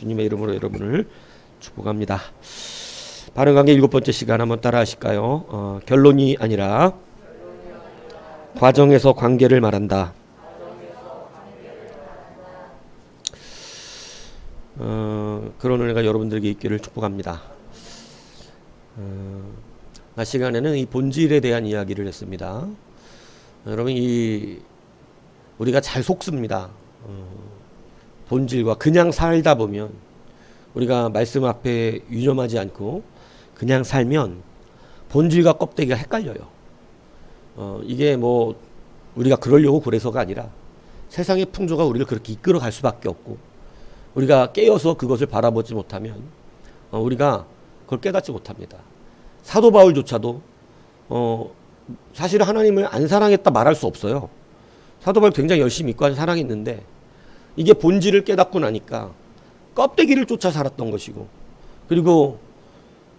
주님의 이름으로 여러분을 축복합니다. 바른관계 7번째 시간 한번 따라 하실까요? 결론이 아니라 과정에서 관계를 말한다. 그런 은혜가 여러분들에게 있기를 축복합니다. 낮 시간에는 이 본질에 대한 이야기를 했습니다. 여러분, 우리가 잘 속습니다. 본질과 그냥 살다 보면, 우리가 말씀 앞에 유념하지 않고 그냥 살면 본질과 껍데기가 헷갈려요. 이게 뭐 우리가 그러려고 그래서가 아니라 세상의 풍조가 우리를 그렇게 이끌어 갈 수밖에 없고, 우리가 깨어서 그것을 바라보지 못하면 우리가 그걸 깨닫지 못합니다. 사도 바울조차도 사실 하나님을 안 사랑했다 말할 수 없어요. 사도 바울 굉장히 열심히 믿고 사랑했는데, 이게 본질을 깨닫고 나니까 껍데기를 쫓아 살았던 것이고, 그리고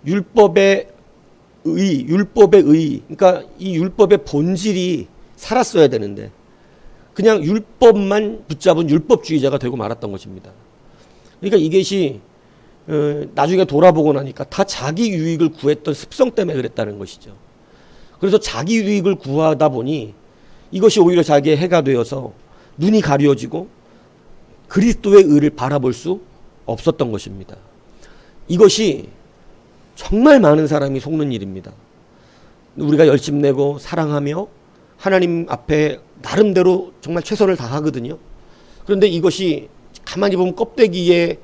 율법의 의, 그러니까 이 율법의 본질이 살았어야 되는데 그냥 율법만 붙잡은 율법주의자가 되고 말았던 것입니다. 그러니까 이것이 나중에 돌아보고 나니까 다 자기 유익을 구했던 습성 때문에 그랬다는 것이죠. 그래서 자기 유익을 구하다 보니 이것이 오히려 자기의 해가 되어서 눈이 가려지고 그리스도의 의를 바라볼 수 없었던 것입니다. 이것이 정말 많은 사람이 속는 일입니다. 우리가 열심내고 사랑하며 하나님 앞에 나름대로 정말 최선을 다하거든요. 그런데 이것이 가만히 보면 껍데기의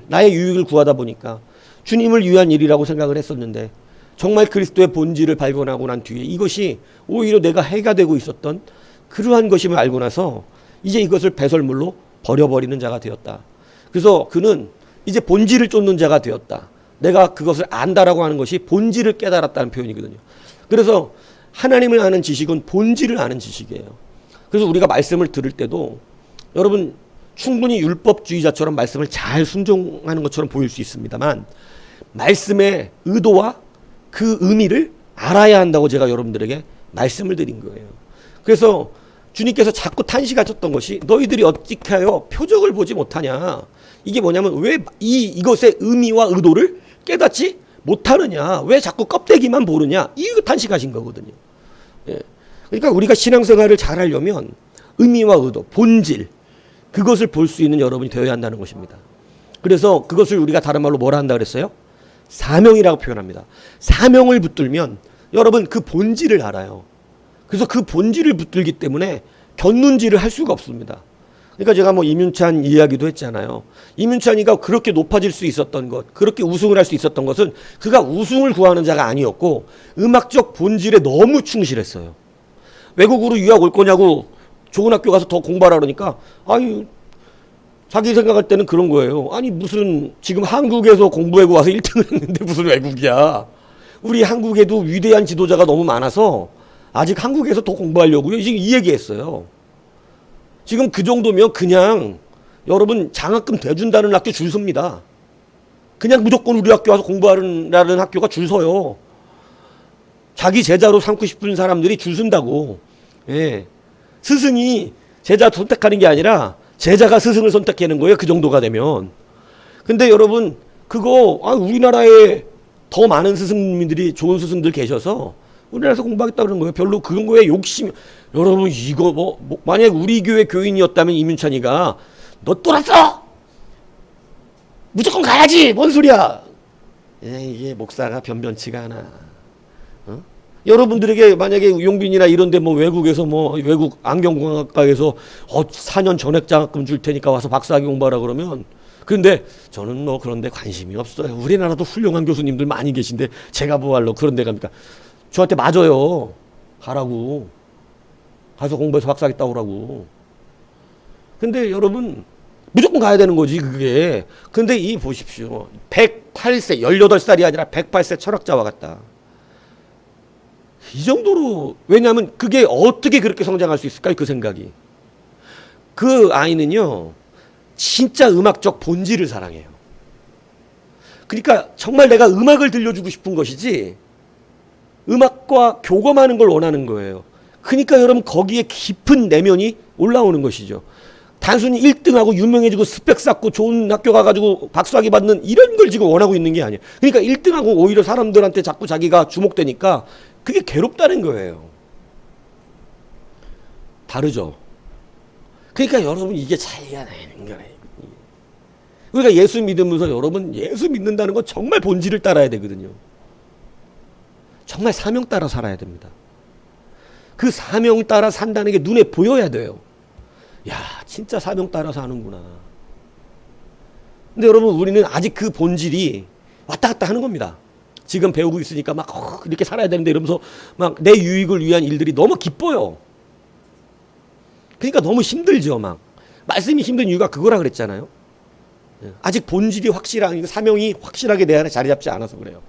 나의 유익을 구하다 보니까 주님을 위한 일이라고 생각을 했었는데, 정말 그리스도의 본질을 발견하고 난 뒤에 이것이 오히려 내가 해가 되고 있었던 그러한 것임을 알고 나서 이제 이것을 배설물로 버려버리는 자가 되었다. 그래서 그는 이제 본질을 쫓는 자가 되었다. 내가 그것을 안다라고 하는 것이 본질을 깨달았다는 표현이거든요. 그래서 하나님을 아는 지식은 본질을 아는 지식이에요. 그래서 우리가 말씀을 들을 때도 여러분 충분히 율법주의자처럼 말씀을 잘 순종하는 것처럼 보일 수 있습니다만, 말씀의 의도와 그 의미를 알아야 한다고 제가 여러분들에게 말씀을 드린 거예요. 그래서 주님께서 자꾸 탄식하셨던 것이, 너희들이 어찌게 하여 표적을 보지 못하냐. 이게 뭐냐면, 왜 이것의 의미와 의도를 깨닫지 못하느냐, 왜 자꾸 껍데기만 보느냐, 이거 탄식하신 거거든요. 예. 그러니까 우리가 신앙생활을 잘 하려면 의미와 의도, 본질, 그것을 볼 수 있는 여러분이 되어야 한다는 것입니다. 그래서 그것을 우리가 다른 말로 뭐라 한다 그랬어요? 사명이라고 표현합니다. 사명을 붙들면 여러분 그 본질을 알아요. 그래서 그 본질을 붙들기 때문에 곁눈질을 할 수가 없습니다. 그러니까 제가 뭐 이민찬 이야기도 했잖아요. 이민찬이가 그렇게 높아질 수 있었던 것, 그렇게 우승을 할 수 있었던 것은 그가 우승을 구하는 자가 아니었고 음악적 본질에 너무 충실했어요. 외국으로 유학 올 거냐고 좋은 학교 가서 더 공부하라 그러니까, 아니 자기 생각할 때는 그런 거예요. 아니 무슨 지금 한국에서 공부하고 와서 1등을 했는데 무슨 외국이야. 우리 한국에도 위대한 지도자가 너무 많아서 아직 한국에서 더 공부하려고요. 지금 이 얘기했어요. 지금 그 정도면 그냥 여러분 장학금 대준다는 학교 줄 섭니다. 그냥 무조건 우리 학교 와서 공부하라는 학교가 줄 서요. 자기 제자로 삼고 싶은 사람들이 줄 선다고. 예. 스승이 제자 선택하는 게 아니라 제자가 스승을 선택하는 거예요. 그 정도가 되면. 근데 여러분 그거 우리나라에 더 많은 스승님들이 좋은 스승들 계셔서 우리나라에서 공부하겠다 그러는 거예요. 별로 그런 거에 욕심. 여러분 이거 만약 우리 교회 교인이었다면 이민찬이가 너 또 왔어? 무조건 가야지. 뭔 소리야? 이게 목사가 변변치가 않아. 여러분들에게 만약에 용빈이나 이런데 뭐 외국에서 뭐 외국 안경공학과에서 4년 전액 장학금 줄 테니까 와서 박사학위 공부하라 그러면, 그런데 저는 뭐 그런데 관심이 없어요. 우리나라도 훌륭한 교수님들 많이 계신데 제가 뭐 할러 그런 데 갑니까? 저한테 맞아요. 가라고. 가서 공부해서 박사학위 따오라고. 근데 여러분 무조건 가야 되는 거지 그게. 근데 이 보십시오. 108세 18살이 아니라 108세 철학자와 같다. 이 정도로, 왜냐하면 그게 어떻게 그렇게 성장할 수 있을까요? 그 생각이. 그 아이는요 진짜 음악적 본질을 사랑해요. 그러니까 정말 내가 음악을 들려주고 싶은 것이지 음악과 교감하는 걸 원하는 거예요. 그러니까 여러분 거기에 깊은 내면이 올라오는 것이죠. 단순히 1등하고 유명해지고 스펙 쌓고 좋은 학교 가가지고 박수학위 받는 이런 걸 지금 원하고 있는 게 아니에요. 그러니까 1등하고 오히려 사람들한테 자꾸 자기가 주목되니까 그게 괴롭다는 거예요. 다르죠. 그러니까 여러분 이게 차이가 나는 거예요. 우리가 예수 믿으면서 여러분 예수 믿는다는 건 정말 본질을 따라야 되거든요. 정말 사명 따라 살아야 됩니다. 그 사명 따라 산다는 게 눈에 보여야 돼요. 야, 진짜 사명 따라 사는구나. 근데 여러분 우리는 아직 그 본질이 왔다 갔다 하는 겁니다. 지금 배우고 있으니까 막 이렇게 살아야 되는데 이러면서 막 내 유익을 위한 일들이 너무 기뻐요. 그러니까 너무 힘들죠. 막 말씀이 힘든 이유가 그거라 그랬잖아요. 아직 본질이 확실한 사명이 확실하게 내 안에 자리 잡지 않아서 그래요.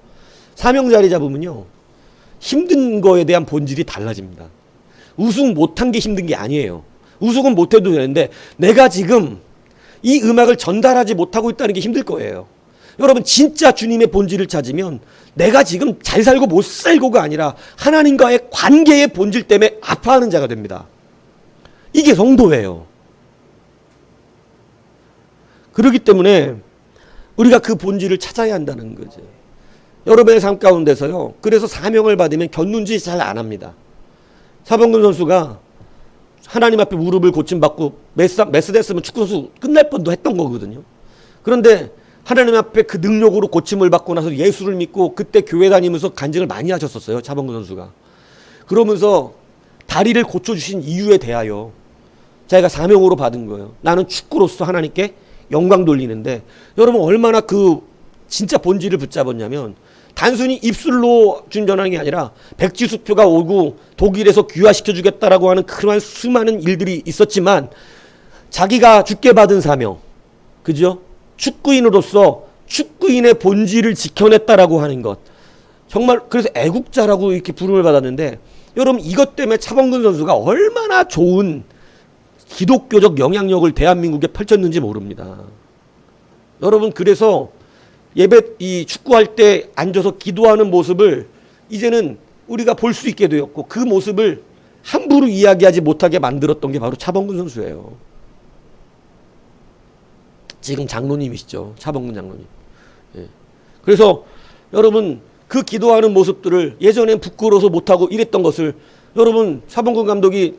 사명 자리 잡으면요 힘든 거에 대한 본질이 달라집니다. 우승 못한 게 힘든 게 아니에요. 우승은 못해도 되는데 내가 지금 이 음악을 전달하지 못하고 있다는 게 힘들 거예요. 여러분 진짜 주님의 본질을 찾으면 내가 지금 잘 살고 못 살고가 아니라 하나님과의 관계의 본질 때문에 아파하는 자가 됩니다. 이게 성도예요. 그렇기 때문에 우리가 그 본질을 찾아야 한다는 거죠. 여러분의 삶 가운데서요. 그래서 사명을 받으면 곁눈질 잘 안 합니다. 사범근 선수가 하나님 앞에 무릎을 고침받고 메스 됐으면 축구선수 끝날 뻔도 했던 거거든요. 그런데 하나님 앞에 그 능력으로 고침을 받고 나서 예수를 믿고 그때 교회 다니면서 간증을 많이 하셨었어요. 차범근 선수가. 그러면서 다리를 고쳐주신 이유에 대하여 자기가 사명으로 받은 거예요. 나는 축구로서 하나님께 영광 돌리는데 여러분 얼마나 그 진짜 본질을 붙잡았냐면 단순히 입술로 준전하는 게 아니라 백지수표가 오고 독일에서 귀화시켜주겠다라고 하는 그러한 수많은 일들이 있었지만 자기가 주께 받은 사명, 그죠? 축구인으로서 축구인의 본질을 지켜냈다라고 하는 것. 정말 그래서 애국자라고 이렇게 부름을 받았는데 여러분 이것 때문에 차범근 선수가 얼마나 좋은 기독교적 영향력을 대한민국에 펼쳤는지 모릅니다. 여러분 그래서 예배 이 축구할 때 앉아서 기도하는 모습을 이제는 우리가 볼 수 있게 되었고 그 모습을 함부로 이야기하지 못하게 만들었던 게 바로 차범근 선수예요. 지금 장로님이시죠. 차범근 장로님. 예. 그래서 여러분 그 기도하는 모습들을 예전엔 부끄러워서 못하고 이랬던 것을 여러분 차범근 감독이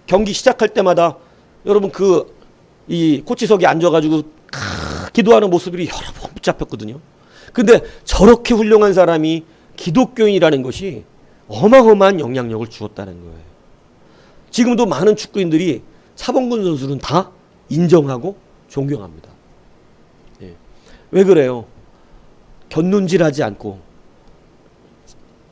경기 시작할 때마다 여러분 이 코치석에 앉아가지고 기도하는 모습이 여러 번 붙잡혔거든요. 근데 저렇게 훌륭한 사람이 기독교인이라는 것이 어마어마한 영향력을 주었다는 거예요. 지금도 많은 축구인들이 차범근 선수는 다 인정하고 존경합니다. 예. 왜 그래요? 곁눈질하지 않고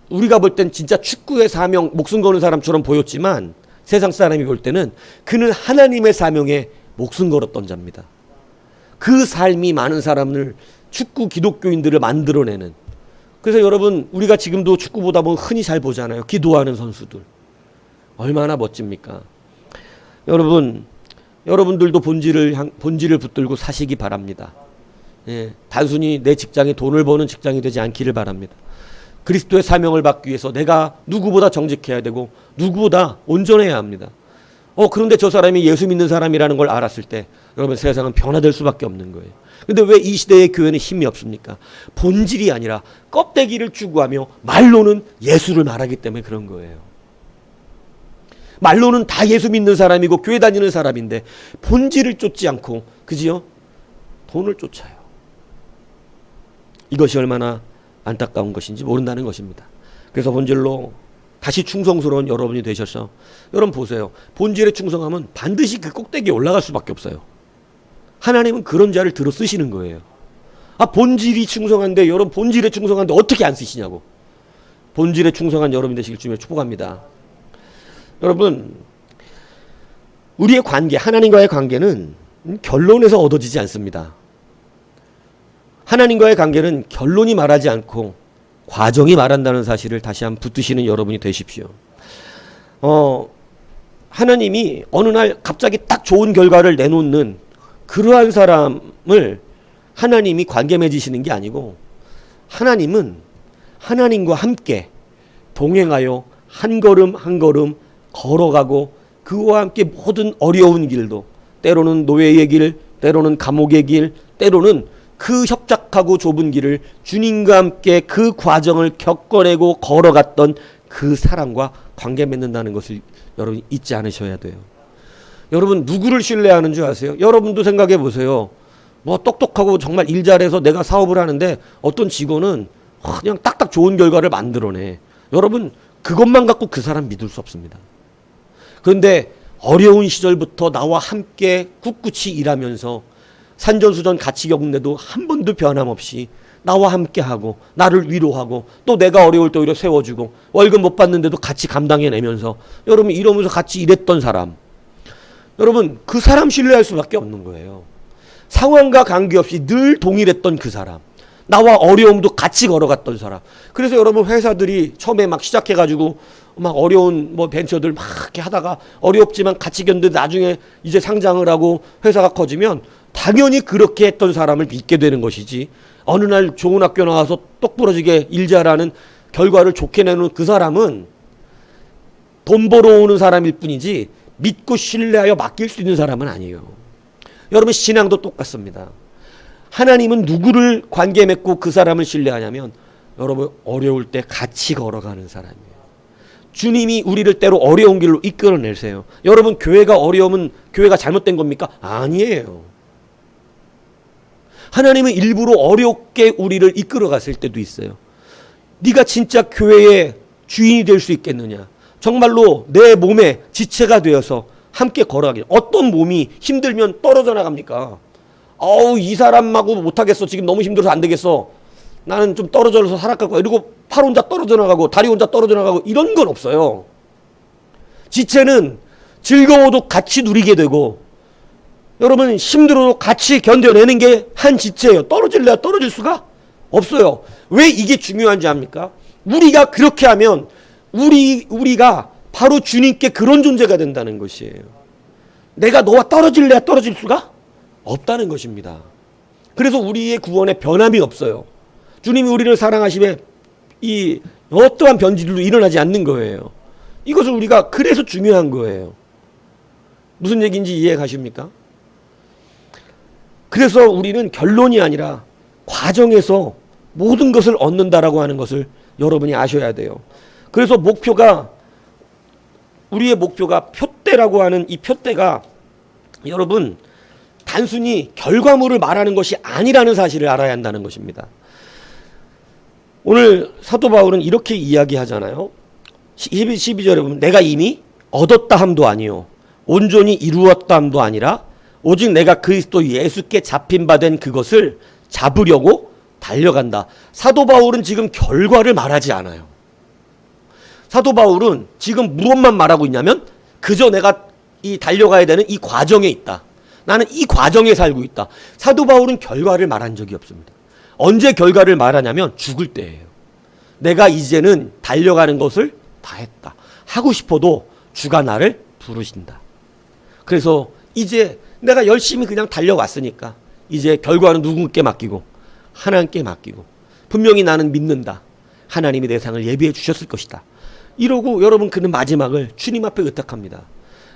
우리가 볼 땐 진짜 축구의 사명 목숨 거는 사람처럼 보였지만 세상 사람이 볼 때는 그는 하나님의 사명에 목숨 걸었던 자입니다. 그 삶이 많은 사람을 축구 기독교인들을 만들어내는. 그래서 여러분 우리가 지금도 축구 보다 보면 흔히 잘 보잖아요. 기도하는 선수들. 얼마나 멋집니까? 여러분들도 본질을 붙들고 사시기 바랍니다. 예, 단순히 내 직장이 돈을 버는 직장이 되지 않기를 바랍니다. 그리스도의 사명을 받기 위해서 내가 누구보다 정직해야 되고 누구보다 온전해야 합니다. 그런데 저 사람이 예수 믿는 사람이라는 걸 알았을 때 여러분 세상은 변화될 수밖에 없는 거예요. 근데 왜 이 시대의 교회는 힘이 없습니까? 본질이 아니라 껍데기를 추구하며 말로는 예수를 말하기 때문에 그런 거예요. 말로는 다 예수 믿는 사람이고 교회 다니는 사람인데 본질을 쫓지 않고 그지요? 돈을 쫓아요. 이것이 얼마나 안타까운 것인지 모른다는 것입니다. 그래서 본질로 다시 충성스러운 여러분이 되셔서 여러분 보세요. 본질에 충성하면 반드시 그 꼭대기에 올라갈 수밖에 없어요. 하나님은 그런 자를 들어 쓰시는 거예요. 본질이 충성한데 여러분 본질에 충성한데 어떻게 안 쓰시냐고. 본질에 충성한 여러분 되시길 주님의 축복합니다. 여러분 우리의 관계 하나님과의 관계는 결론에서 얻어지지 않습니다. 하나님과의 관계는 결론이 말하지 않고 과정이 말한다는 사실을 다시 한번 붙드시는 여러분이 되십시오. 하나님이 어느 날 갑자기 딱 좋은 결과를 내놓는 그러한 사람을 하나님이 관계 맺으시는 게 아니고 하나님은 하나님과 함께 동행하여 한 걸음 한 걸음 걸어가고 그와 함께 모든 어려운 길도 때로는 노예의 길, 때로는 감옥의 길, 때로는 그 협착하고 좁은 길을 주님과 함께 그 과정을 겪어내고 걸어갔던 그 사람과 관계 맺는다는 것을 여러분 잊지 않으셔야 돼요. 여러분 누구를 신뢰하는 줄 아세요? 여러분도 생각해 보세요. 뭐 똑똑하고 정말 일 잘해서 내가 사업을 하는데 어떤 직원은 그냥 딱딱 좋은 결과를 만들어내. 여러분 그것만 갖고 그 사람 믿을 수 없습니다. 그런데 어려운 시절부터 나와 함께 꿋꿋이 일하면서 산전수전 같이 겪는데도 한 번도 변함없이 나와 함께하고 나를 위로하고 또 내가 어려울 때 오히려 세워주고 월급 못 받는데도 같이 감당해내면서 여러분 이러면서 같이 일했던 사람, 여러분 그 사람 신뢰할 수밖에 없는 거예요. 상황과 관계없이 늘 동일했던 그 사람, 나와 어려움도 같이 걸어갔던 사람. 그래서 여러분 회사들이 처음에 막 시작해가지고 막 어려운 뭐 벤처들 막 이렇게 하다가 어렵지만 같이 견디는데 나중에 이제 상장을 하고 회사가 커지면 당연히 그렇게 했던 사람을 믿게 되는 것이지, 어느 날 좋은 학교 나와서 똑부러지게 일 잘하는 결과를 좋게 내는 그 사람은 돈 벌어오는 사람일 뿐이지 믿고 신뢰하여 맡길 수 있는 사람은 아니에요. 여러분 신앙도 똑같습니다. 하나님은 누구를 관계 맺고 그 사람을 신뢰하냐면 여러분 어려울 때 같이 걸어가는 사람이에요. 주님이 우리를 때로 어려운 길로 이끌어내세요. 여러분 교회가 어려우면 교회가 잘못된 겁니까? 아니에요. 하나님은 일부러 어렵게 우리를 이끌어 갔을 때도 있어요. 네가 진짜 교회의 주인이 될 수 있겠느냐? 정말로 내 몸에 지체가 되어서 함께 걸어가기. 어떤 몸이 힘들면 떨어져 나갑니까? 이 사람하고 못하겠어. 지금 너무 힘들어서 안 되겠어. 나는 좀 떨어져서 살아갈 거야. 이러고 팔 혼자 떨어져 나가고 다리 혼자 떨어져 나가고 이런 건 없어요. 지체는 즐거워도 같이 누리게 되고 여러분 힘들어도 같이 견뎌내는 게 한 지체예요. 떨어질래야 떨어질 수가 없어요. 왜 이게 중요한지 압니까? 우리가 그렇게 하면 우리가 바로 주님께 그런 존재가 된다는 것이에요. 내가 너와 떨어질래야 떨어질 수가 없다는 것입니다. 그래서 우리의 구원에 변함이 없어요. 주님이 우리를 사랑하심에 이 어떠한 변질도 일어나지 않는 거예요. 이것을 우리가 그래서 중요한 거예요. 무슨 얘기인지 이해 가십니까? 그래서 우리는 결론이 아니라 과정에서 모든 것을 얻는다라고 하는 것을 여러분이 아셔야 돼요. 그래서 우리의 목표가 표대라고 하는 이 표대가 여러분 단순히 결과물을 말하는 것이 아니라는 사실을 알아야 한다는 것입니다. 오늘 사도 바울은 이렇게 이야기하잖아요. 12절에 보면 내가 이미 얻었다 함도 아니요 온전히 이루었다 함도 아니라 오직 내가 그리스도 예수께 잡힌 바 된 그것을 잡으려고 달려간다. 사도 바울은 지금 결과를 말하지 않아요. 사도 바울은 지금 무엇만 말하고 있냐면 그저 내가 이 달려가야 되는 이 과정에 있다. 나는 이 과정에 살고 있다. 사도 바울은 결과를 말한 적이 없습니다. 언제 결과를 말하냐면 죽을 때예요. 내가 이제는 달려가는 것을 다 했다. 하고 싶어도 주가 나를 부르신다. 그래서 이제 내가 열심히 그냥 달려왔으니까 이제 결과는 누군께 맡기고 하나님께 맡기고 분명히 나는 믿는다. 하나님이 내 상을 예비해 주셨을 것이다. 이러고 여러분 그는 마지막을 주님 앞에 의탁합니다.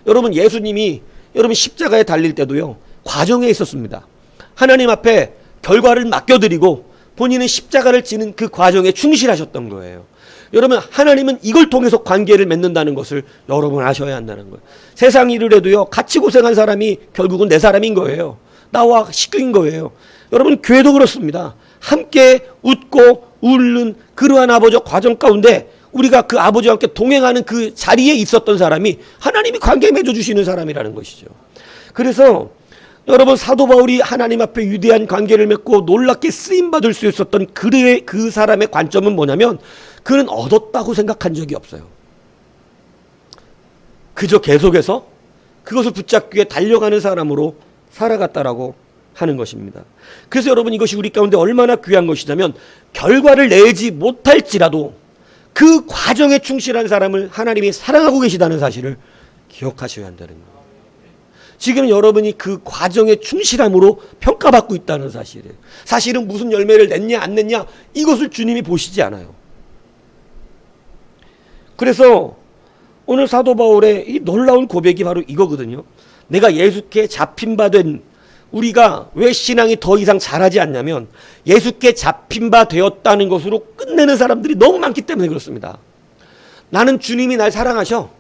여러분 예수님이 여러분 십자가에 달릴 때도요 과정에 있었습니다. 하나님 앞에 결과를 맡겨드리고 본인은 십자가를 지는 그 과정에 충실하셨던 거예요. 여러분 하나님은 이걸 통해서 관계를 맺는다는 것을 여러분 아셔야 한다는 거예요. 세상 일을 해도요 같이 고생한 사람이 결국은 내 사람인 거예요. 나와 식구인 거예요. 여러분 교회도 그렇습니다. 함께 웃고 울는 그러한 아버지의 과정 가운데 우리가 그 아버지와 함께 동행하는 그 자리에 있었던 사람이 하나님이 관계 맺어주시는 사람이라는 것이죠. 그래서 여러분 사도 바울이 하나님 앞에 위대한 관계를 맺고 놀랍게 쓰임받을 수 있었던 그 사람의 관점은 뭐냐면 그는 얻었다고 생각한 적이 없어요. 그저 계속해서 그것을 붙잡기 위해 달려가는 사람으로 살아갔다라고 하는 것입니다. 그래서 여러분 이것이 우리 가운데 얼마나 귀한 것이냐면 결과를 내지 못할지라도 그 과정에 충실한 사람을 하나님이 사랑하고 계시다는 사실을 기억하셔야 한다는 거예요. 지금 여러분이 그 과정의 충실함으로 평가받고 있다는 사실이에요. 사실은 무슨 열매를 냈냐 안 냈냐 이것을 주님이 보시지 않아요. 그래서 오늘 사도 바울의 이 놀라운 고백이 바로 이거거든요. 내가 예수께 잡힌 바 된, 우리가 왜 신앙이 더 이상 자라지 않냐면 예수께 잡힌 바 되었다는 것으로 끝내는 사람들이 너무 많기 때문에 그렇습니다. 나는 주님이 날 사랑하셔.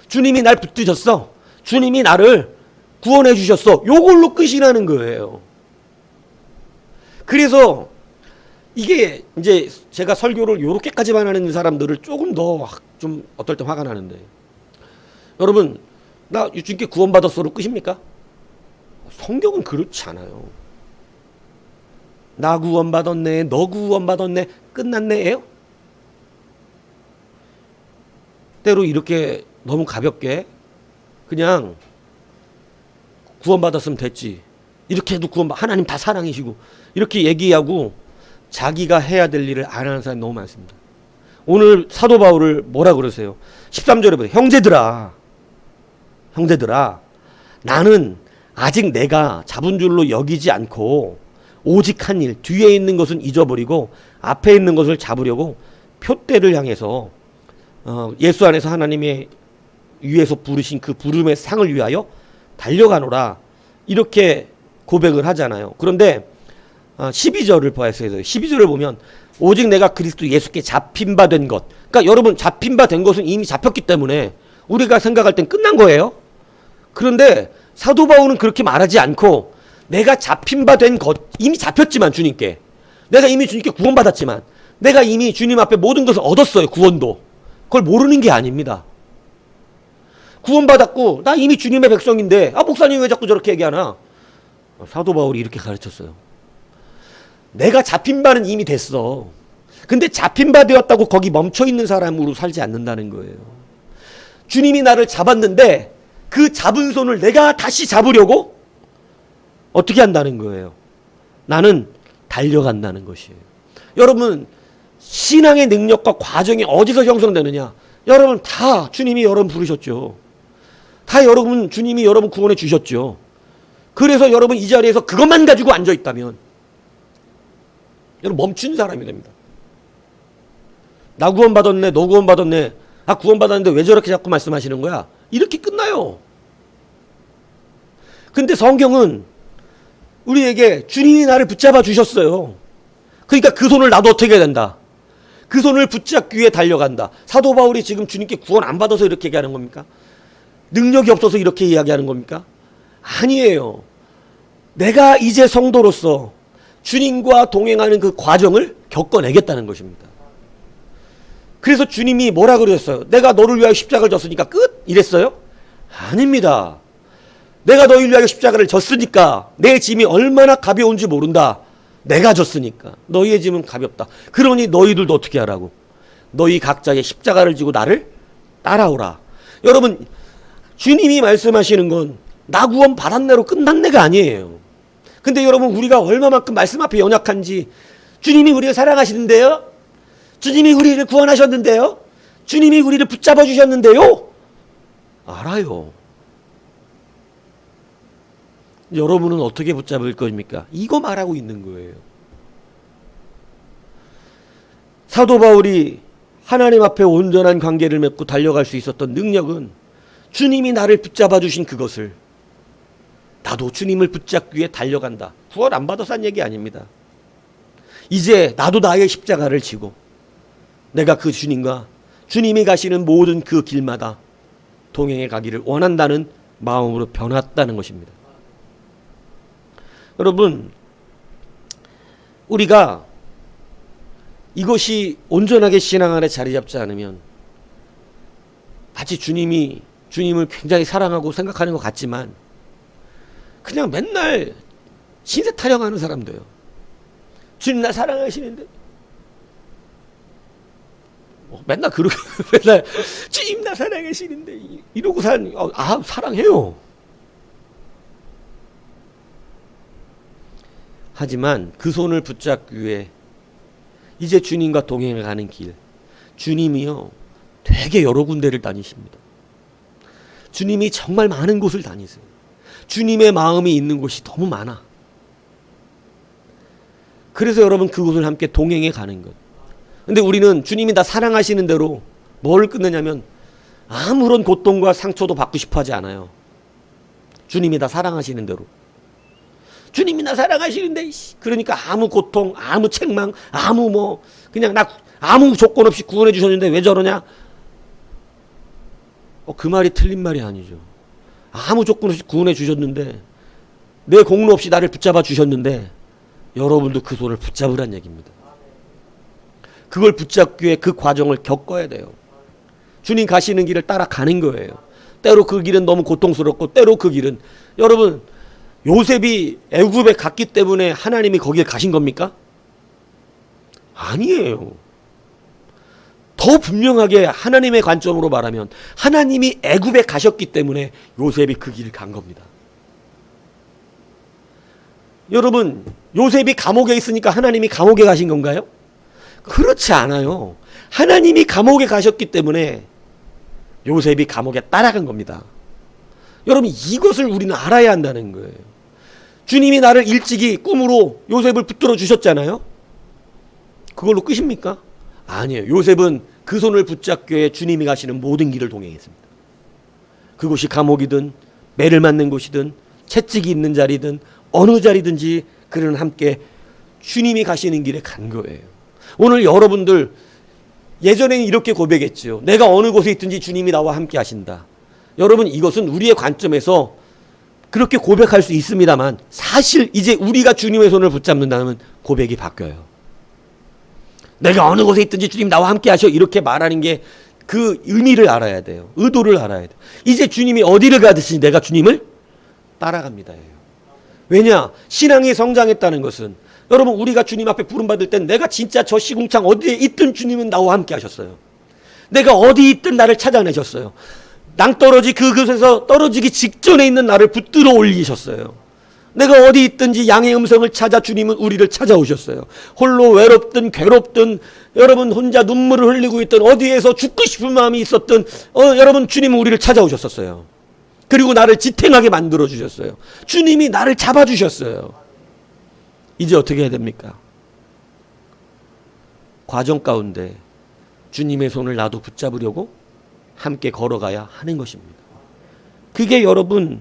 주님이 날 붙드셨어. 주님이 나를 구원해 주셨어. 요걸로 끝이라는 거예요. 그래서 이게 이제 제가 설교를 요렇게까지만 하는 사람들을 조금 더 좀 어떨 때 화가 나는데, 여러분, 나 주님께 구원받았어로 끝입니까? 성경은 그렇지 않아요. 나 구원받았네, 너 구원받았네, 끝났네예요? 때로 이렇게 너무 가볍게 그냥 구원받았으면 됐지, 이렇게 해도 하나님 다 사랑이시고 이렇게 얘기하고 자기가 해야 될 일을 안 하는 사람이 너무 많습니다. 오늘 사도 바울을 뭐라 그러세요? 13절에 보세요. 형제들아, 나는 아직 내가 잡은 줄로 여기지 않고 오직 한 일, 뒤에 있는 것은 잊어버리고 앞에 있는 것을 잡으려고 표대를 향해서 예수 안에서 하나님의 위에서 부르신 그 부름의 상을 위하여 달려가노라, 이렇게 고백을 하잖아요. 그런데 12절을 보았어요. 12절을 보면 오직 내가 그리스도 예수께 잡힌 바 된 것. 그러니까 여러분, 잡힌 바 된 것은 이미 잡혔기 때문에 우리가 생각할 땐 끝난 거예요. 그런데 사도 바울은 그렇게 말하지 않고 내가 잡힌 바 된 것, 이미 잡혔지만 주님께, 내가 이미 주님께 구원받았지만, 내가 이미 주님 앞에 모든 것을 얻었어요. 구원도. 그걸 모르는 게 아닙니다. 구원받았고 나 이미 주님의 백성인데 목사님 왜 자꾸 저렇게 얘기하나? 사도 바울이 이렇게 가르쳤어요. 내가 잡힌 바는 이미 됐어. 근데 잡힌 바 되었다고 거기 멈춰있는 사람으로 살지 않는다는 거예요. 주님이 나를 잡았는데 그 잡은 손을 내가 다시 잡으려고 어떻게 한다는 거예요? 나는 달려간다는 것이에요. 여러분, 신앙의 능력과 과정이 어디서 형성되느냐? 여러분, 다 주님이 여러분 부르셨죠. 다 여러분, 주님이 여러분 구원해 주셨죠. 그래서 여러분 이 자리에서 그것만 가지고 앉아있다면 여러분 멈춘 사람이 됩니다. 나 구원받았네, 너 구원받았네, 구원받았는데 왜 저렇게 자꾸 말씀하시는 거야? 이렇게 끝나요. 근데 성경은 우리에게 주님이 나를 붙잡아 주셨어요. 그러니까 그 손을 나도 어떻게 해야 된다? 그 손을 붙잡기 위해 달려간다. 사도 바울이 지금 주님께 구원 안 받아서 이렇게 얘기하는 겁니까? 능력이 없어서 이렇게 이야기하는 겁니까? 아니에요. 내가 이제 성도로서 주님과 동행하는 그 과정을 겪어내겠다는 것입니다. 그래서 주님이 뭐라 그러셨어요? 내가 너를 위하여 십자가를 졌으니까 끝? 이랬어요? 아닙니다. 내가 너희를 위하여 십자가를 졌으니까 내 짐이 얼마나 가벼운지 모른다. 내가 졌으니까 너희의 짐은 가볍다. 그러니 너희들도 어떻게 하라고? 너희 각자의 십자가를 지고 나를 따라오라. 여러분, 주님이 말씀하시는 건 나 구원 받았네로 끝났네가 아니에요. 근데 여러분, 우리가 얼마만큼 말씀 앞에 연약한지, 주님이 우리를 사랑하시는데요, 주님이 우리를 구원하셨는데요, 주님이 우리를 붙잡아 주셨는데요, 알아요. 여러분은 어떻게 붙잡을 겁니까? 이거 말하고 있는 거예요. 사도 바울이 하나님 앞에 온전한 관계를 맺고 달려갈 수 있었던 능력은 주님이 나를 붙잡아 주신 그것을, 나도 주님을 붙잡기 위해 달려간다. 구원 안 받아서 한 얘기 아닙니다. 이제 나도 나의 십자가를 지고 내가 그 주님과 주님이 가시는 모든 그 길마다 동행해 가기를 원한다는 마음으로 변했다는 것입니다. 여러분, 우리가 이것이 온전하게 신앙 안에 자리 잡지 않으면 마치 주님을 굉장히 사랑하고 생각하는 것 같지만 그냥 맨날 신세 타령하는 사람 돼요. 주님 나 사랑하시는데, 맨날 그러고 맨날 주님 나 사랑하시는데 이러고 사랑해요. 하지만 그 손을 붙잡기 위해 이제 주님과 동행해 가는 길, 주님이요 되게 여러 군데를 다니십니다. 주님이 정말 많은 곳을 다니세요. 주님의 마음이 있는 곳이 너무 많아. 그래서 여러분 그곳을 함께 동행해 가는 것. 근데 우리는 주님이 나 사랑하시는 대로 뭘 끊느냐면 아무런 고통과 상처도 받고 싶어 하지 않아요. 주님이 다 사랑하시는 대로. 주님이 나 사랑하시는데, 그러니까 아무 고통, 아무 책망, 그냥 나 아무 조건 없이 구원해 주셨는데 왜 저러냐? 그 말이 틀린 말이 아니죠. 아무 조건 없이 구원해 주셨는데, 내 공로 없이 나를 붙잡아 주셨는데, 여러분도 그 손을 붙잡으란 얘기입니다. 그걸 붙잡기 위해 그 과정을 겪어야 돼요. 주님 가시는 길을 따라가는 거예요. 때로 그 길은 너무 고통스럽고, 때로 그 길은, 여러분, 요셉이 애굽에 갔기 때문에 하나님이 거기에 가신 겁니까? 아니에요. 더 분명하게 하나님의 관점으로 말하면 하나님이 애굽에 가셨기 때문에 요셉이 그 길을 간 겁니다. 여러분, 요셉이 감옥에 있으니까 하나님이 감옥에 가신 건가요? 그렇지 않아요. 하나님이 감옥에 가셨기 때문에 요셉이 감옥에 따라간 겁니다. 여러분, 이것을 우리는 알아야 한다는 거예요. 주님이 나를 일찍이 꿈으로 요셉을 붙들어 주셨잖아요. 그걸로 끝입니까? 아니에요. 요셉은 그 손을 붙잡기 위해 주님이 가시는 모든 길을 동행했습니다. 그곳이 감옥이든 매를 맞는 곳이든 채찍이 있는 자리든 어느 자리든지 그는 함께 주님이 가시는 길에 간 거예요. 오늘 여러분들, 예전에는 이렇게 고백했죠. 내가 어느 곳에 있든지 주님이 나와 함께 하신다. 여러분, 이것은 우리의 관점에서 그렇게 고백할 수 있습니다만, 사실 이제 우리가 주님의 손을 붙잡는다면 고백이 바뀌어요. 내가 어느 곳에 있든지 주님 나와 함께 하셔, 이렇게 말하는 게 그 의미를 알아야 돼요. 의도를 알아야 돼요. 이제 주님이 어디를 가듯이 내가 주님을 따라갑니다. 왜냐? 신앙이 성장했다는 것은, 여러분, 우리가 주님 앞에 부름받을 땐 내가 진짜 저 시궁창 어디에 있든 주님은 나와 함께 하셨어요. 내가 어디 있든 나를 찾아내셨어요. 낭떠러지 그곳에서 떨어지기 직전에 있는 나를 붙들어 올리셨어요. 내가 어디 있든지 양의 음성을 찾아 주님은 우리를 찾아오셨어요. 홀로 외롭든 괴롭든, 여러분 혼자 눈물을 흘리고 있던, 어디에서 죽고 싶은 마음이 있었던, 여러분, 주님은 우리를 찾아오셨었어요. 그리고 나를 지탱하게 만들어 주셨어요. 주님이 나를 잡아주셨어요. 이제 어떻게 해야 됩니까? 과정 가운데 주님의 손을 나도 붙잡으려고 함께 걸어가야 하는 것입니다. 그게 여러분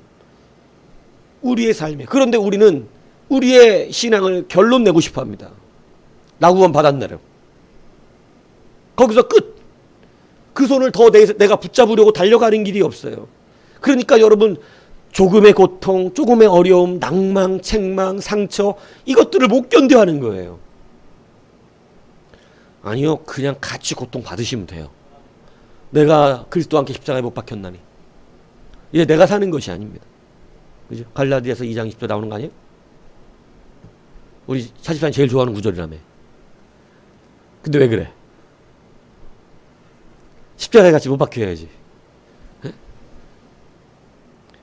우리의 삶이에요. 그런데 우리는 우리의 신앙을 결론 내고 싶어 합니다. 나 구원 받았나요? 거기서 끝. 그 손을 더 내가 붙잡으려고 달려가는 길이 없어요. 그러니까 여러분, 조금의 고통, 조금의 어려움, 낭망, 책망, 상처, 이것들을 못 견뎌하는 거예요. 아니요, 그냥 같이 고통 받으시면 돼요. 내가 그리스도와 함께 십자가에 못 박혔나니. 이제 내가 사는 것이 아닙니다. 그죠? 갈라디아서 2장 20절 나오는 거 아니에요? 우리 차집사님 제일 좋아하는 구절이라며. 근데 왜 그래? 십자가에 같이 못 박혀야지. 에?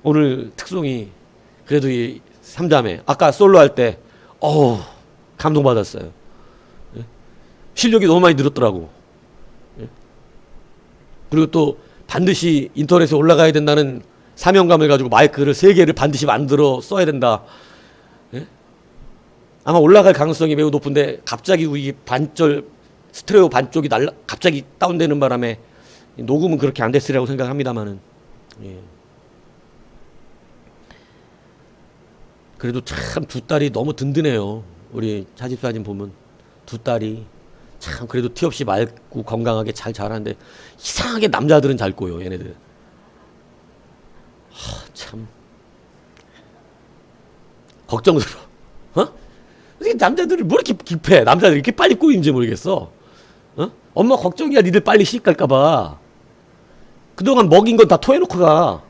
오늘 특송이 그래도 이 3자매 아까 솔로 할 때 감동받았어요. 에? 실력이 너무 많이 늘었더라고. 에? 그리고 또 반드시 인터넷에 올라가야 된다는 사명감을 가지고 마이크를 3개를 반드시 만들어 써야 된다. 예? 아마 올라갈 가능성이 매우 높은데 갑자기 이 반절 스테레오 반쪽이 갑자기 다운되는 바람에 녹음은 그렇게 안 됐으리라고 생각합니다만은, 예. 그래도 참 두 딸이 너무 든든해요. 우리 차집사님 보면 두 딸이 참 그래도 티 없이 맑고 건강하게 잘 자라는데 이상하게 남자들은 잘 꼬요, 얘네들. 참 걱정스러워. 남자들이 뭐 이렇게 급해? 남자들이 이렇게 빨리 꼬이는지 모르겠어. 엄마 걱정이야. 니들 빨리 시집 갈까봐. 그동안 먹인 건 다 토해놓고 가.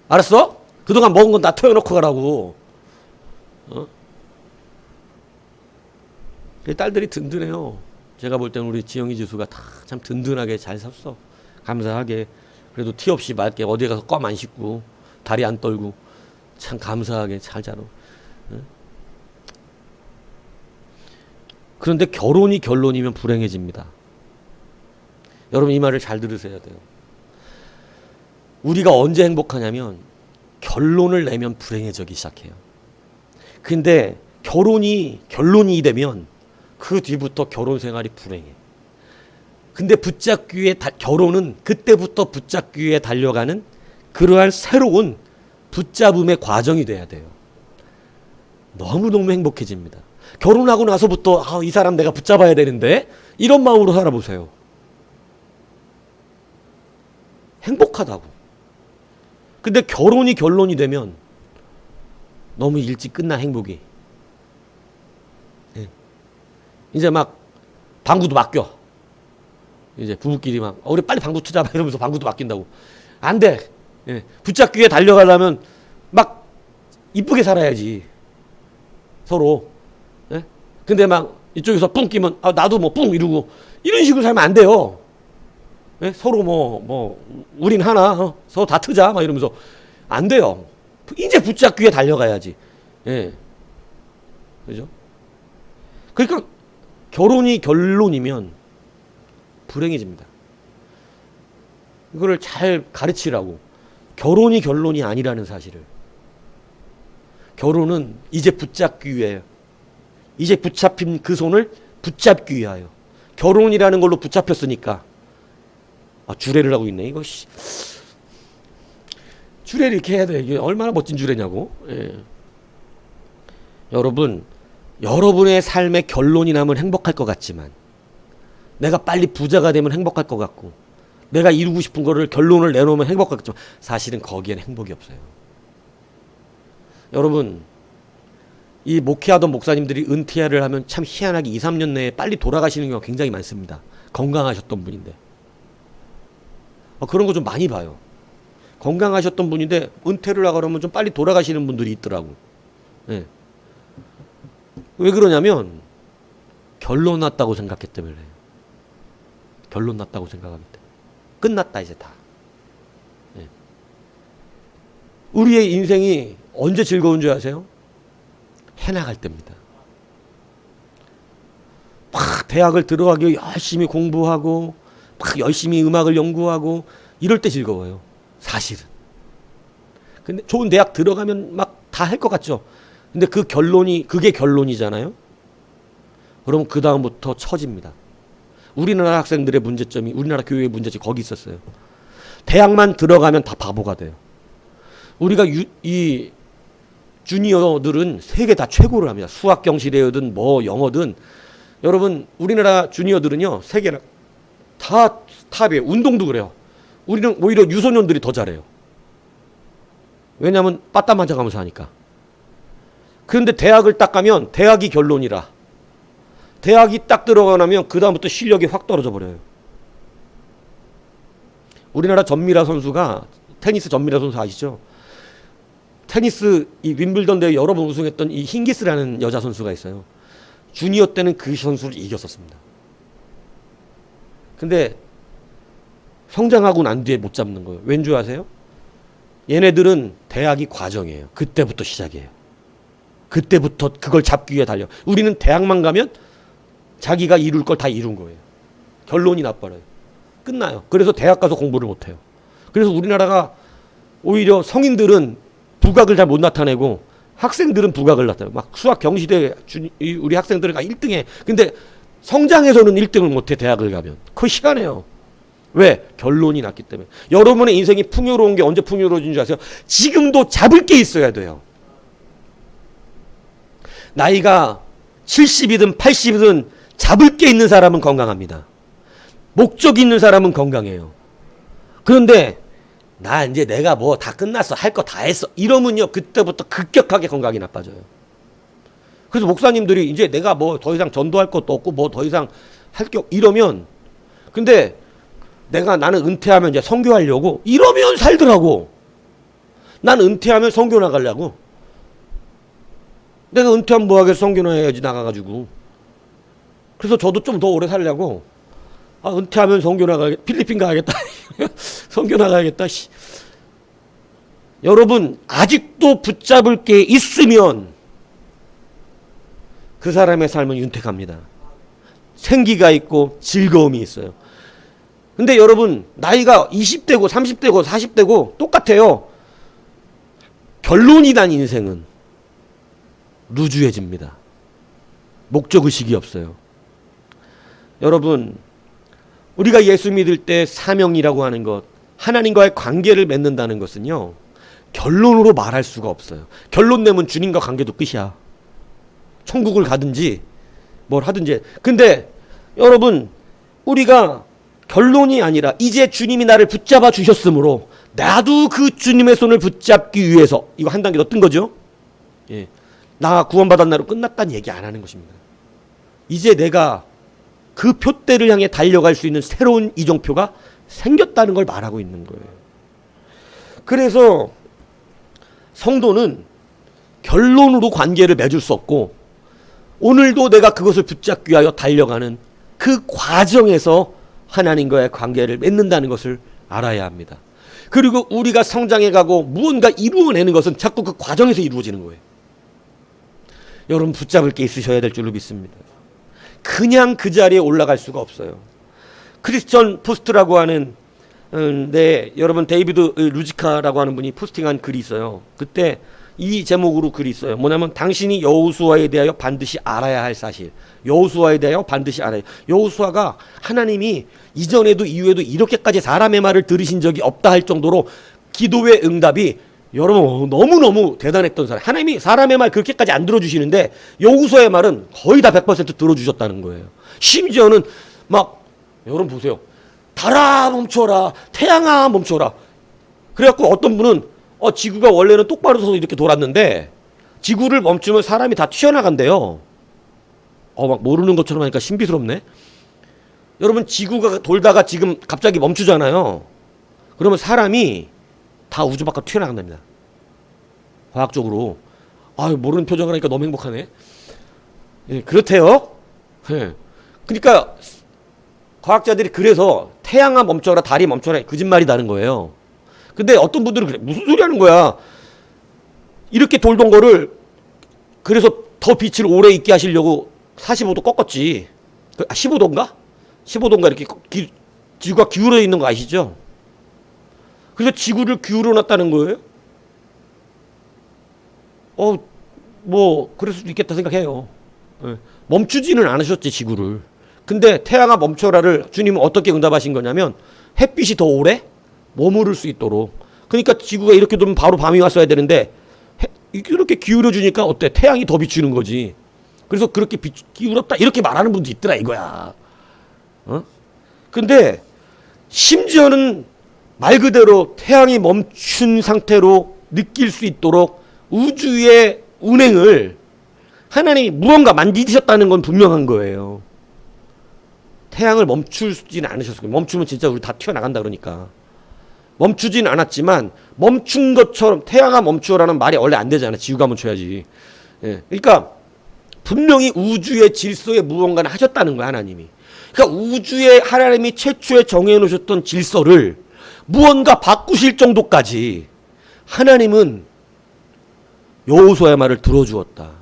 알았어? 그동안 먹은 건 다 토해놓고 가라고. 딸들이 든든해요. 제가 볼 때는 우리 지영이 지수가 다 참 든든하게 잘 샀어. 감사하게. 그래도 티 없이 맑게 어디 가서 껌 안 씹고 다리 안 떨고 참 감사하게 잘 자라. 그런데 결혼이 결론이면 불행해집니다. 여러분, 이 말을 잘 들으셔야 돼요. 우리가 언제 행복하냐면 결론을 내면 불행해지기 시작해요. 근데 결론이 되면 그 뒤부터 결혼 생활이 불행해. 근데 붙잡기 위해 결혼은 그때부터 붙잡기 위해 달려가는 그러한 새로운 붙잡음의 과정이 돼야 돼요. 너무너무 행복해집니다. 결혼하고 나서부터 이 사람 내가 붙잡아야 되는데 이런 마음으로 살아보세요. 행복하다고. 근데 결혼이 결론이 되면 너무 일찍 끝나 행복이. 예. 이제 막 방구도 맡겨. 이제 부부끼리 막 우리 빨리 방구 투자 이러면서 방구도 맡긴다고. 안 돼. 예. 붙잡기에 달려가려면 막 이쁘게 살아야지. 서로. 예? 근데 막 이쪽에서 뿡 끼면 나도 뭐 뿡 이러고 이런 식으로 살면 안 돼요. 예? 서로 우린 하나 서로 다 트자 막 이러면서 안 돼요. 이제 붙잡기에 달려가야지. 예. 그죠? 그러니까 결혼이 결론이면 불행해집니다. 이거를 잘 가르치라고. 결혼이 결론이 아니라는 사실을. 결혼은 이제 붙잡기 위해요. 이제 붙잡힌 그 손을 붙잡기 위하여. 결혼이라는 걸로 붙잡혔으니까. 주례를 하고 있네. 이거 주례를 이렇게 해야 돼. 이게 얼마나 멋진 주례냐고. 예. 여러분, 여러분의 삶의 결론이 나면 행복할 것 같지만, 내가 빨리 부자가 되면 행복할 것 같고, 내가 이루고 싶은 거를 결론을 내놓으면 행복할 것 같지만, 사실은 거기에는 행복이 없어요. 여러분, 이 목회하던 목사님들이 은퇴를 하면 참 희한하게 2, 3년 내에 빨리 돌아가시는 경우가 굉장히 많습니다. 건강하셨던 분인데. 그런 거 좀 많이 봐요. 건강하셨던 분인데 은퇴를 하고 그러면 좀 빨리 돌아가시는 분들이 있더라고. 네. 왜 그러냐면 결론 났다고 생각했기 때문에. 결론 났다고 생각하기 때문에. 끝났다 이제 다. 네. 우리의 인생이 언제 즐거운 줄 아세요? 해나갈 때입니다. 막 대학을 들어가기 위해 열심히 공부하고 막 열심히 음악을 연구하고 이럴 때 즐거워요. 사실은. 근데 좋은 대학 들어가면 막 다 할 것 같죠. 근데 그게 결론이잖아요. 그럼 그 다음부터 처집니다. 우리나라 학생들의 문제점이, 우리나라 교육의 문제점이 거기 있었어요. 대학만 들어가면 다 바보가 돼요. 우리가 이 주니어들은 세계 다 최고를 합니다. 수학 경시대여든 영어든. 여러분, 우리나라 주니어들은요, 세계나 다 탑이에요. 운동도 그래요. 우리는 오히려 유소년들이 더 잘해요. 왜냐하면 빠따 맞아가면서 하니까. 그런데 대학을 딱 가면 대학이 결론이라. 대학이 딱 들어가 나면 그 다음부터 실력이 확 떨어져 버려요. 우리나라 전미라 선수가, 테니스 전미라 선수 아시죠? 테니스 이 윈블던 대회 여러 번 우승했던 이 힌기스라는 여자 선수가 있어요. 주니어 때는 그 선수를 이겼었습니다. 근데 성장하고 난 뒤에 못 잡는 거예요. 왠 줄 아세요? 얘네들은 대학이 과정이에요. 그때부터 시작이에요. 그때부터 그걸 잡기 위해 달려. 우리는 대학만 가면 자기가 이룰 걸 다 이룬 거예요. 결론이 나버려요. 끝나요. 그래서 대학 가서 공부를 못 해요. 그래서 우리나라가 오히려 성인들은 부각을 잘 못 나타내고 학생들은 부각을 나타내요. 막 수학 경시대 우리 학생들은 1등해. 근데 성장에서는 1등을 못해. 대학을 가면. 그거 희한해요. 왜? 결론이 났기 때문에. 여러분의 인생이 풍요로운 게 언제 풍요로워진 줄 아세요? 지금도 잡을 게 있어야 돼요. 나이가 70이든 80이든 잡을 게 있는 사람은 건강합니다. 목적이 있는 사람은 건강해요. 그런데 나 이제 내가 뭐 다 끝났어. 할 거 다 했어. 이러면요. 그때부터 급격하게 건강이 나빠져요. 그래서 목사님들이 이제 내가 뭐 더 이상 전도할 것도 없고 뭐 더 이상 할 게 이러면, 근데 나는 은퇴하면 이제 선교하려고 이러면 살더라고. 난 은퇴하면 선교 나가려고. 내가 은퇴하면 뭐 하겠어. 선교 나가야지 나가가지고. 그래서 저도 좀 더 오래 살려고. 은퇴하면 선교 나가야겠다. 필리핀 가야겠다. 선교 나가야겠다. 여러분, 아직도 붙잡을 게 있으면 그 사람의 삶은 윤택합니다. 생기가 있고 즐거움이 있어요. 근데 여러분, 나이가 20대고 30대고 40대고 똑같아요. 결론이 난 인생은 루즈해집니다. 목적의식이 없어요. 여러분, 우리가 예수 믿을 때 사명이라고 하는 것, 하나님과의 관계를 맺는다는 것은요, 결론으로 말할 수가 없어요. 결론 내면 주님과 관계도 끝이야. 천국을 가든지 뭘 하든지. 근데 여러분, 우리가 결론이 아니라 이제 주님이 나를 붙잡아 주셨으므로 나도 그 주님의 손을 붙잡기 위해서, 이거 한 단계 더 뜬 거죠. 예. 나 구원받았나로 끝났다는 얘기 안 하는 것입니다. 이제 내가 그 표대를 향해 달려갈 수 있는 새로운 이정표가 생겼다는 걸 말하고 있는 거예요. 그래서 성도는 결론으로 관계를 맺을 수 없고, 오늘도 내가 그것을 붙잡기 위하여 달려가는 그 과정에서 하나님과의 관계를 맺는다는 것을 알아야 합니다. 그리고 우리가 성장해가고 무언가 이루어내는 것은 자꾸 그 과정에서 이루어지는 거예요. 여러분, 붙잡을 게 있으셔야 될 줄로 믿습니다. 그냥 그 자리에 올라갈 수가 없어요. 크리스천 포스트라고 하는, 여러분 데이비드 루지카라고 하는 분이 포스팅한 글이 있어요. 그때 이 제목으로 글이 있어요. 뭐냐면 당신이 여호수아에 대하여 반드시 알아야 할 사실. 여호수아에 대하여 반드시 알아야. 여호수아가 하나님이 이전에도 이후에도 이렇게까지 사람의 말을 들으신 적이 없다 할 정도로 기도의 응답이, 여러분, 너무너무 대단했던 사람. 하나님이 사람의 말 그렇게까지 안 들어주시는데 여호수아의 말은 거의 다 100% 들어주셨다는 거예요. 심지어는 막, 여러분 보세요. 달아 멈춰라, 태양아 멈춰라. 그래갖고 어떤 분은 지구가 원래는 똑바로 서서 이렇게 돌았는데 지구를 멈추면 사람이 다 튀어나간대요. 막 모르는 것처럼 하니까 신비스럽네. 여러분, 지구가 돌다가 지금 갑자기 멈추잖아요. 그러면 사람이 다 우주 밖으로 튀어나간답니다. 과학적으로. 모르는 표정을 하니까 너무 행복하네. 예, 그렇대요. 예. 그러니까 과학자들이 그래서 태양아 멈춰라, 달이 멈춰라, 거짓말이다는 거예요. 근데 어떤 분들은 그래, 무슨 소리 하는 거야. 이렇게 돌던 거를, 그래서 더 빛을 오래 있게 하시려고 45도 꺾었지. 15도인가? 15도인가 이렇게 지구가 기울어 있는 거 아시죠? 그래서 지구를 기울여 놨다는 거예요. 뭐 그럴 수도 있겠다 생각해요. 예. 멈추지는 않으셨지, 지구를. 근데 태양아 멈춰라를 주님은 어떻게 응답하신 거냐면 햇빛이 더 오래 머무를 수 있도록. 그러니까 지구가 이렇게 되면 바로 밤이 왔어야 되는데 이렇게 기울여 주니까 어때? 태양이 더 비추는 거지. 그래서 그렇게 기울었다 이렇게 말하는 분도 있더라 이거야. 근데 심지어는 말 그대로 태양이 멈춘 상태로 느낄 수 있도록 우주의 운행을 하나님이 무언가 만드셨다는 건 분명한 거예요. 태양을 멈추지는 않으셨어요. 멈추면 진짜 우리 다 튀어나간다 그러니까. 멈추지는 않았지만 멈춘 것처럼, 태양아 멈추어라는 말이 원래 안 되잖아. 지구가 멈춰야지. 예. 그러니까 분명히 우주의 질서에 무언가를 하셨다는 거야, 하나님이. 그러니까 우주에 하나님이 최초에 정해 놓으셨던 질서를 무언가 바꾸실 정도까지 하나님은 여호수아의 말을 들어주었다.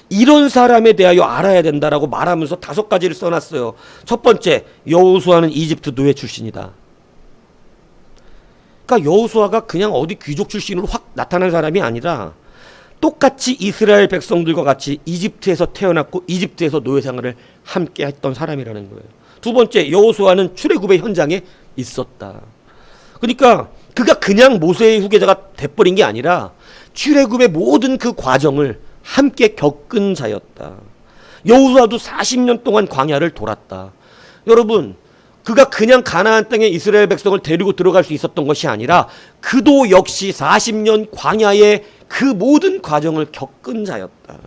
이런 사람에 대하여 알아야 된다라고 말하면서 5가지를 써놨어요. 첫 번째, 여호수아는 이집트 노예 출신이다. 그러니까 여호수아가 그냥 어디 귀족 출신으로 확 나타난 사람이 아니라 똑같이 이스라엘 백성들과 같이 이집트에서 태어났고 이집트에서 노예 생활을 함께 했던 사람이라는 거예요. 두 번째, 여호수아는 출애굽의 현장에 있었다. 그러니까 그가 그냥 모세의 후계자가 돼버린 게 아니라 출애굽의 모든 그 과정을 함께 겪은 자였다. 여호수아도 40년 동안 광야를 돌았다. 여러분, 그가 그냥 가나안 땅에 이스라엘 백성을 데리고 들어갈 수 있었던 것이 아니라 그도 역시 40년 광야의 그 모든 과정을 겪은 자였다.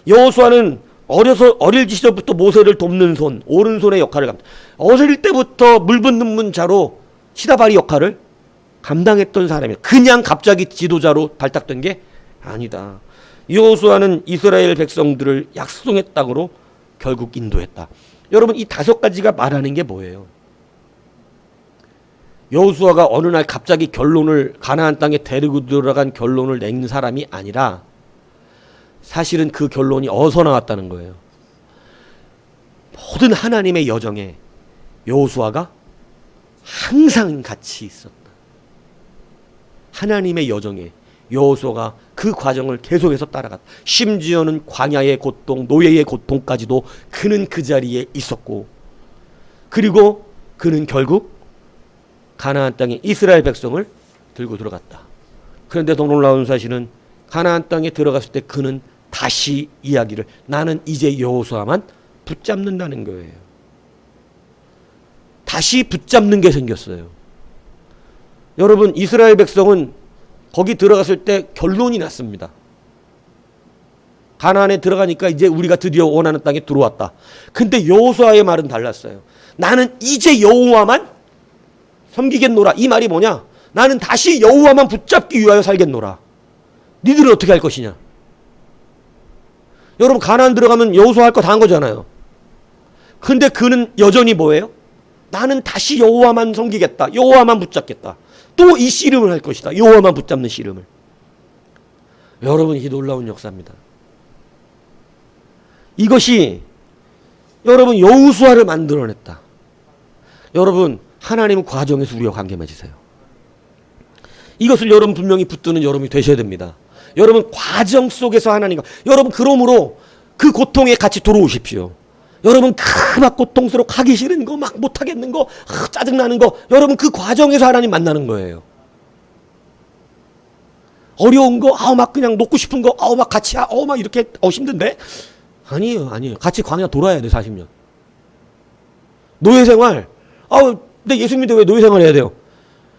여호수아는 어릴 시절부터 모세를 돕는 손, 오른손의 역할을 어릴 때부터 물 붓는 문자로 시다바리 역할을 감당했던 사람이에요. 그냥 갑자기 지도자로 발탁된 게 아니다. 여호수아는 이스라엘 백성들을 약속의 땅으로 결국 인도했다. 여러분, 이 5가지가 말하는 게 뭐예요? 여호수아가 어느 날 갑자기 결론을, 가나안 땅에 데리고 들어간 결론을 낸 사람이 아니라 사실은 그 결론이 어디서 나왔다는 거예요. 모든 하나님의 여정에 여호수아가 항상 같이 있었다. 하나님의 여정에 여호수아가 그 과정을 계속해서 따라갔다. 심지어는 광야의 고통, 노예의 고통까지도 그는 그 자리에 있었고, 그리고 그는 결국 가나안 땅에 이스라엘 백성을 들고 들어갔다. 그런데 더 놀라운 사실은 가나안 땅에 들어갔을 때 그는 다시 이야기를 나는 이제 여호수아만 붙잡는다는 거예요. 다시 붙잡는 게 생겼어요. 여러분 이스라엘 백성은 거기 들어갔을 때 결론이 났습니다. 가나안에 들어가니까 이제 우리가 드디어 원하는 땅에 들어왔다. 근데 여호수아의 말은 달랐어요. 나는 이제 여호와만 섬기겠노라. 이 말이 뭐냐? 나는 다시 여호와만 붙잡기 위하여 살겠노라. 니들은 어떻게 할 것이냐? 여러분 가나안 들어가면 여호수아 할 거 다 한 거잖아요. 근데 그는 여전히 뭐예요? 나는 다시 여호와만 섬기겠다. 여호와만 붙잡겠다. 또 이 씨름을 할 것이다. 여호와만 붙잡는 씨름을. 여러분 이 놀라운 역사입니다. 이것이 여러분 여호수아를 만들어냈다. 여러분 하나님은 과정에서 우리와 관계 맺으세요. 이것을 여러분 분명히 붙드는 여러분이 되셔야 됩니다. 여러분 과정 속에서 하나님과 여러분 그러므로 그 고통에 같이 들어오십시오. 여러분 막 고통스럽고 하기 싫은 거 막 못하겠는 거 짜증나는 거 여러분 그 과정에서 하나님 만나는 거예요. 어려운 거 막 그냥 놓고 싶은 거 막 같이 막 이렇게 힘든데 아니에요. 같이 광야 돌아야 돼 40년. 노예생활 근데 예수 믿는데 왜 노예생활 해야 돼요?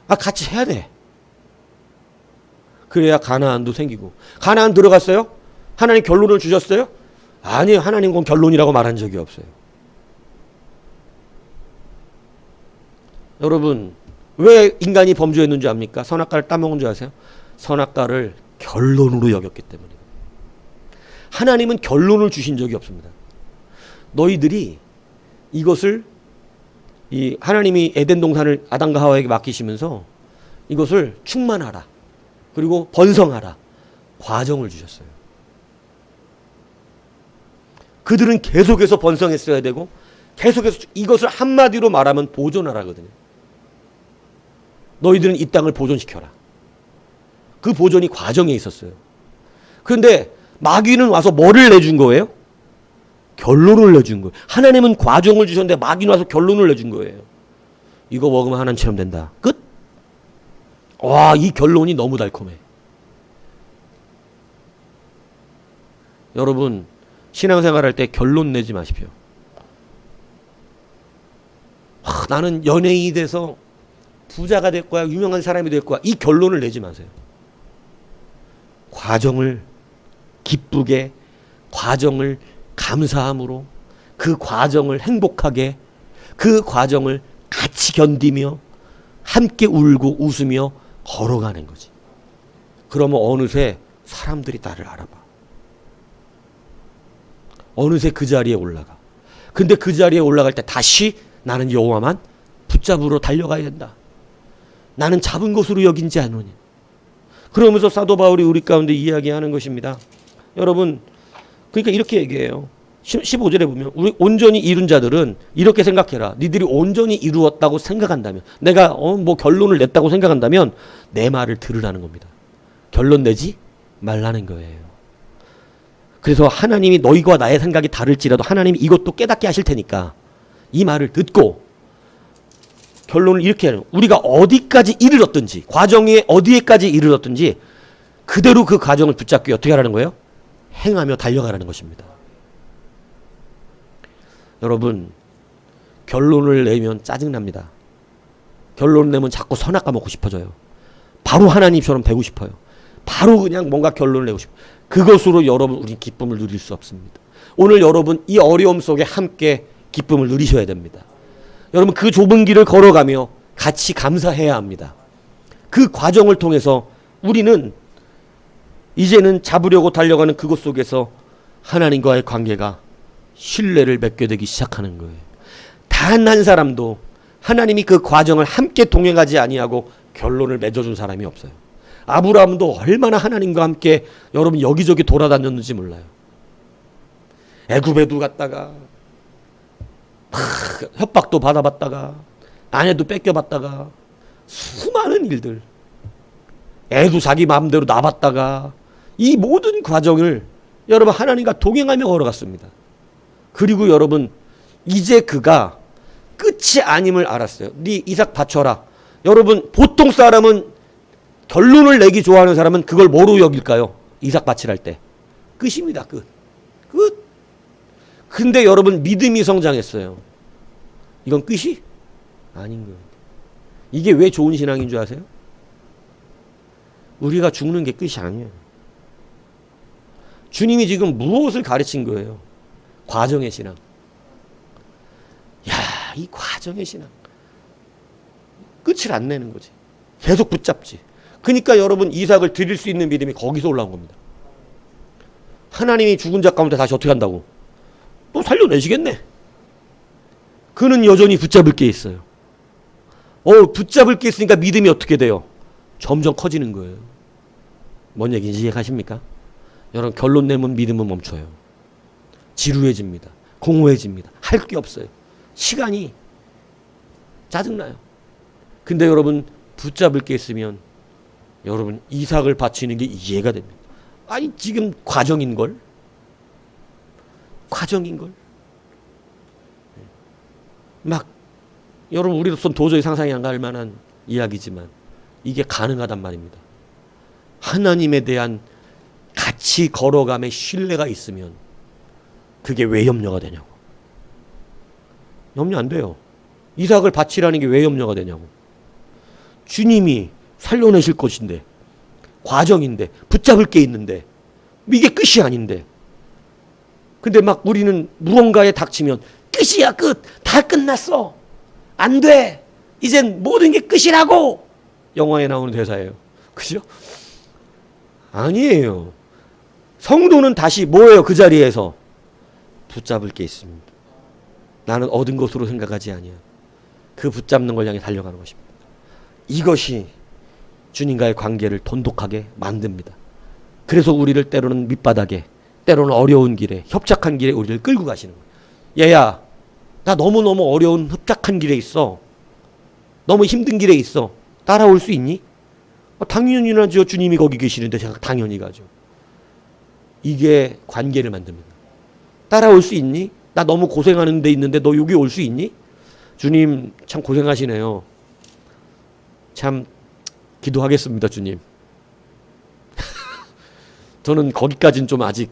같이 해야 돼. 그래야 가나안도 생기고. 가나안 들어갔어요? 하나님 결론을 주셨어요? 아니에요. 하나님 건 결론이라고 말한 적이 없어요. 여러분 왜 인간이 범죄했는지 압니까? 선악과를 따먹은 줄 아세요? 선악과를 결론으로 여겼기 때문에. 하나님은 결론을 주신 적이 없습니다. 너희들이 이것을 하나님이 에덴 동산을 아담과 하와에게 맡기시면서 이것을 충만하라. 그리고 번성하라. 과정을 주셨어요. 그들은 계속해서 번성했어야 되고 계속해서 이것을 한마디로 말하면 보존하라거든요. 너희들은 이 땅을 보존시켜라. 그 보존이 과정에 있었어요. 그런데 마귀는 와서 뭐를 내준 거예요? 결론을 내준 거예요. 하나님은 과정을 주셨는데 마귀는 와서 결론을 내준 거예요. 이거 먹으면 하나님처럼 된다. 끝? 이 결론이 너무 달콤해. 여러분 신앙생활 할 때 결론 내지 마십시오. 나는 연예인이 돼서 부자가 될 거야. 유명한 사람이 될 거야. 이 결론을 내지 마세요. 과정을 기쁘게 과정을 감사함으로 그 과정을 행복하게 그 과정을 같이 견디며 함께 울고 웃으며 걸어가는 거지. 그러면 어느새 사람들이 나를 알아봐. 어느새 그 자리에 올라가. 근데 그 자리에 올라갈 때 다시 나는 여호와만 붙잡으러 달려가야 된다. 나는 잡은 것으로 여긴지 않으니. 그러면서 사도 바울이 우리 가운데 이야기하는 것입니다. 여러분 그러니까 이렇게 얘기해요. 15절에 보면 우리 온전히 이룬 자들은 이렇게 생각해라. 니들이 온전히 이루었다고 생각한다면 내가 뭐 결론을 냈다고 생각한다면 내 말을 들으라는 겁니다. 결론 내지 말라는 거예요. 그래서 하나님이 너희와 나의 생각이 다를지라도 하나님이 이것도 깨닫게 하실 테니까 이 말을 듣고 결론을 이렇게 해요. 우리가 어디까지 이르렀든지 과정에 어디에까지 이르렀든지 그대로 그 과정을 붙잡기 어떻게 하라는 거예요? 행하며 달려가라는 것입니다. 여러분 결론을 내면 짜증납니다. 결론을 내면 자꾸 선악과 먹고 싶어져요. 바로 하나님처럼 되고 싶어요. 바로 그냥 뭔가 결론을 내고 싶어요. 그것으로 여러분 우리 기쁨을 누릴 수 없습니다. 오늘 여러분 이 어려움 속에 함께 기쁨을 누리셔야 됩니다. 여러분 그 좁은 길을 걸어가며 같이 감사해야 합니다. 그 과정을 통해서 우리는 이제는 잡으려고 달려가는 그곳 속에서 하나님과의 관계가 신뢰를 맺게 되기 시작하는 거예요. 단 한 사람도 하나님이 그 과정을 함께 동행하지 아니하고 결론을 맺어준 사람이 없어요. 아브라함도 얼마나 하나님과 함께 여러분 여기저기 돌아다녔는지 몰라요. 애굽에도 갔다가 협박도 받아봤다가 아내도 뺏겨봤다가 수많은 일들 애도 자기 마음대로 놔봤다가 이 모든 과정을 여러분 하나님과 동행하며 걸어갔습니다. 그리고 여러분 이제 그가 끝이 아님을 알았어요. 네 이삭 바쳐라. 여러분 보통 사람은 결론을 내기 좋아하는 사람은 그걸 뭐로 여길까요? 이삭 바칠할 때 끝입니다. 끝. 근데 여러분 믿음이 성장했어요. 이건 끝이 아닌 거예요. 이게 왜 좋은 신앙인 줄 아세요? 우리가 죽는 게 끝이 아니에요. 주님이 지금 무엇을 가르친 거예요? 과정의 신앙. 야, 이 과정의 신앙. 끝을 안 내는 거지. 계속 붙잡지. 그러니까 여러분 이삭을 드릴 수 있는 믿음이 거기서 올라온 겁니다. 하나님이 죽은 자 가운데 다시 어떻게 한다고? 또 살려내시겠네. 그는 여전히 붙잡을 게 있어요. 붙잡을 게 있으니까 믿음이 어떻게 돼요? 점점 커지는 거예요. 뭔 얘기인지 이해가십니까? 여러분 결론 내면 믿음은 멈춰요. 지루해집니다. 공허해집니다. 할 게 없어요. 시간이 짜증나요. 근데 여러분 붙잡을 게 있으면 여러분 이삭을 바치는 게 이해가 됩니다. 아니 지금 과정인걸? 과정인걸? 막 여러분 우리로서는 도저히 상상이 안 갈 만한 이야기지만 이게 가능하단 말입니다. 하나님에 대한 같이 걸어감의 신뢰가 있으면 그게 왜 염려가 되냐고. 염려 안 돼요. 이삭을 바치라는 게 왜 염려가 되냐고. 주님이 살려내실 것인데, 과정인데, 붙잡을 게 있는데, 이게 끝이 아닌데. 근데 막 우리는 무언가에 닥치면 끝이야, 끝. 다 끝났어. 안 돼. 이젠 모든 게 끝이라고. 영화에 나오는 대사예요. 그죠? 아니에요. 성도는 다시 뭐예요? 그 자리에서 붙잡을 게 있습니다. 나는 얻은 것으로 생각하지 아니야. 그 붙잡는 걸 향해 달려가는 것입니다. 이것이 주님과의 관계를 돈독하게 만듭니다. 그래서 우리를 때로는 밑바닥에, 때로는 어려운 길에, 협착한 길에 우리를 끌고 가시는 거예요. 얘야, 나 너무너무 어려운 협착한 길에 있어. 너무 힘든 길에 있어. 따라올 수 있니? 당연히 나죠. 주님이 거기 계시는데 제가 당연히 가죠. 이게 관계를 만듭니다. 따라올 수 있니? 나 너무 고생하는 데 있는데 너 여기 올 수 있니? 주님 참 고생하시네요. 참 기도하겠습니다, 주님. 저는 거기까지는 좀 아직.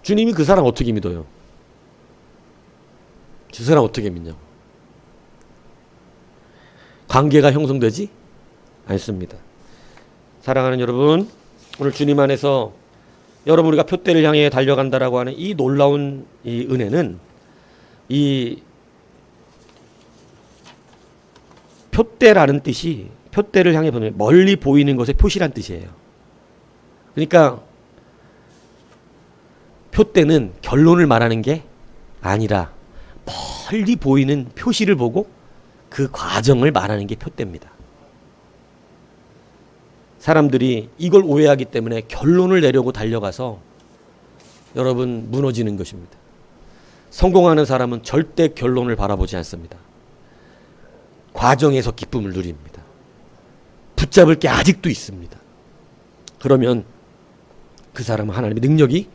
주님이 그 사람 어떻게 믿어요? 그 사람 어떻게 믿냐고. 관계가 형성되지 않습니다. 사랑하는 여러분, 오늘 주님 안에서 여러분 우리가 표대를 향해 달려간다라고 하는 이 놀라운 이 은혜는 이 표대라는 뜻이 표대를 향해 보는 멀리 보이는 것의 표시란 뜻이에요. 그러니까 표대는 결론을 말하는 게 아니라 멀리 보이는 표시를 보고 그 과정을 말하는 게 표대입니다. 사람들이 이걸 오해하기 때문에 결론을 내려고 달려가서 여러분 무너지는 것입니다. 성공하는 사람은 절대 결론을 바라보지 않습니다. 과정에서 기쁨을 누립니다. 붙잡을 게 아직도 있습니다. 그러면 그 사람은 하나님의 능력이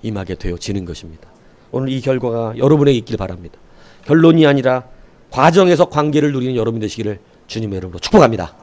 임하게 되어지는 것입니다. 오늘 이 결과가 여러분에게 있길 바랍니다. 결론이 아니라 과정에서 관계를 누리는 여러분 되시기를 주님의 이름으로 축복합니다.